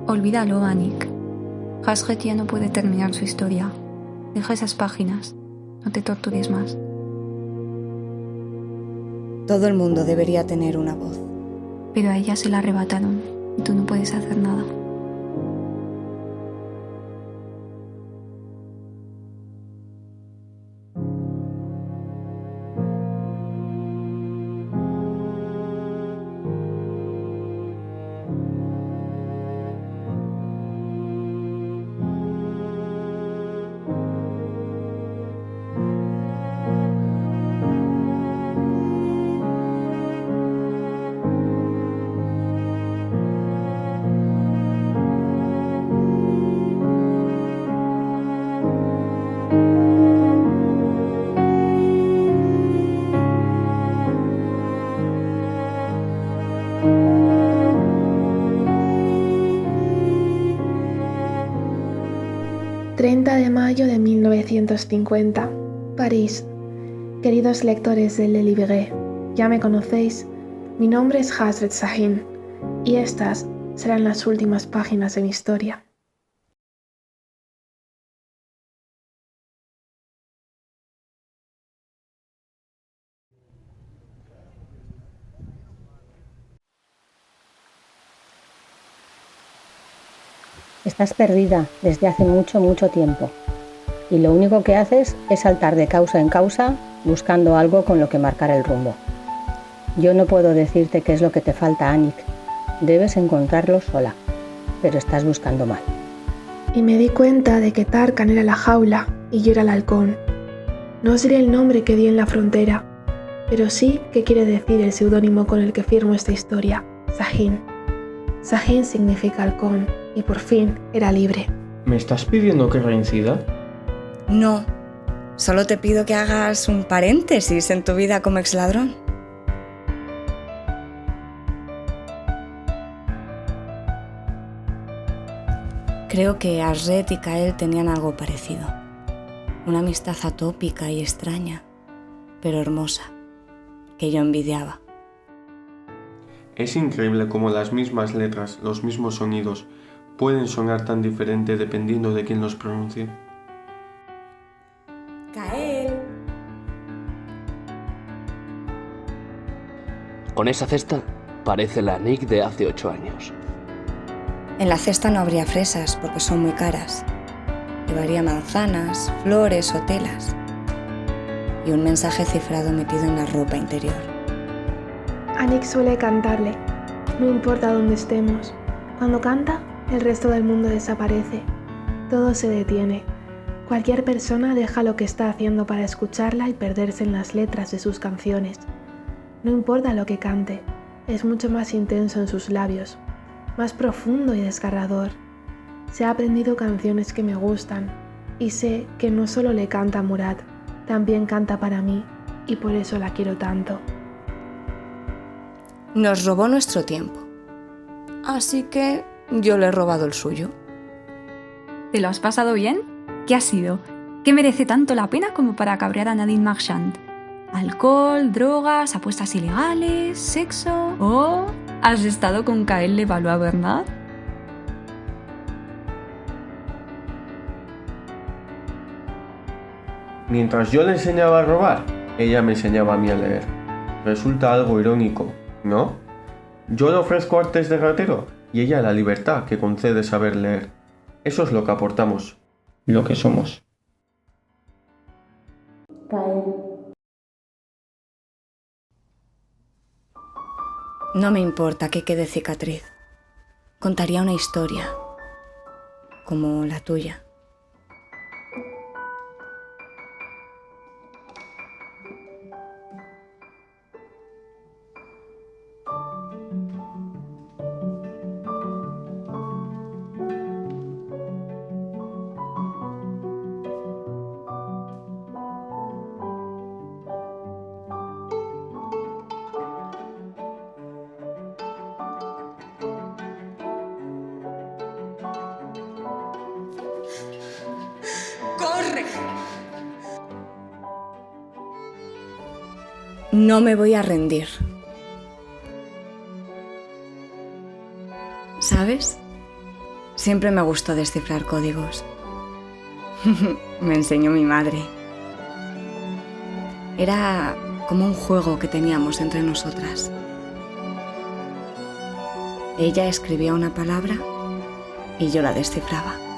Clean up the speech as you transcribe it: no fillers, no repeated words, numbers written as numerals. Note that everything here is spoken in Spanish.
Olvídalo, Anik. Hasret ya no puede terminar su historia. Deja esas páginas. No te tortures más. Todo el mundo debería tener una voz. Pero a ella se la arrebataron y tú no puedes hacer nada. De mayo de 1950, París. Queridos lectores del Le Livre, ya me conocéis, mi nombre es Hasret Sahin y estas serán las últimas páginas de mi historia. Estás perdida desde hace mucho tiempo y lo único que haces es saltar de causa en causa buscando algo con lo que marcar el rumbo. Yo no puedo decirte qué es lo que te falta, Anik. Debes encontrarlo sola, pero estás buscando mal. Y me di cuenta de que Tarkan era la jaula y yo era el halcón. No os diré el nombre que di en la frontera, pero sí que quiere decir el seudónimo con el que firmo esta historia, Sahin. Sahin significa halcón y por fin era libre. ¿Me estás pidiendo que reincida? No, solo te pido que hagas un paréntesis en tu vida como exladrón. Creo que Hasret y Kael tenían algo parecido. Una amistad atópica y extraña, pero hermosa, que yo envidiaba. Es increíble cómo las mismas letras, los mismos sonidos, pueden sonar tan diferente dependiendo de quién los pronuncie. ¡Kael! Con esa cesta parece la Anik de hace 8 años. En la cesta no habría fresas porque son muy caras. Llevaría manzanas, flores o telas. Y un mensaje cifrado metido en la ropa interior. Anik suele cantarle, no importa dónde estemos. Cuando canta, el resto del mundo desaparece. Todo se detiene. Cualquier persona deja lo que está haciendo para escucharla y perderse en las letras de sus canciones. No importa lo que cante, es mucho más intenso en sus labios, más profundo y desgarrador. Se ha aprendido canciones que me gustan y sé que no solo le canta a Murad, también canta para mí y por eso la quiero tanto. Nos robó nuestro tiempo, así que yo le he robado el suyo. ¿Te lo has pasado bien? ¿Qué ha sido? ¿Qué merece tanto la pena como para cabrear a Nadine Marchand? ¿Alcohol, drogas, apuestas ilegales, sexo? ¿O has estado con Kael Levalois, verdad? Mientras yo le enseñaba a robar, ella me enseñaba a mí a leer. Resulta algo irónico, ¿no? Yo le ofrezco artes de ratero y ella la libertad que concede saber leer. Eso es lo que aportamos, lo que somos. No me importa que quede cicatriz. Contaría una historia, como la tuya. ¡Corre! No me voy a rendir. ¿Sabes? Siempre me gustó descifrar códigos. Me enseñó mi madre. Era como un juego que teníamos entre nosotras. Ella escribía una palabra y yo la descifraba.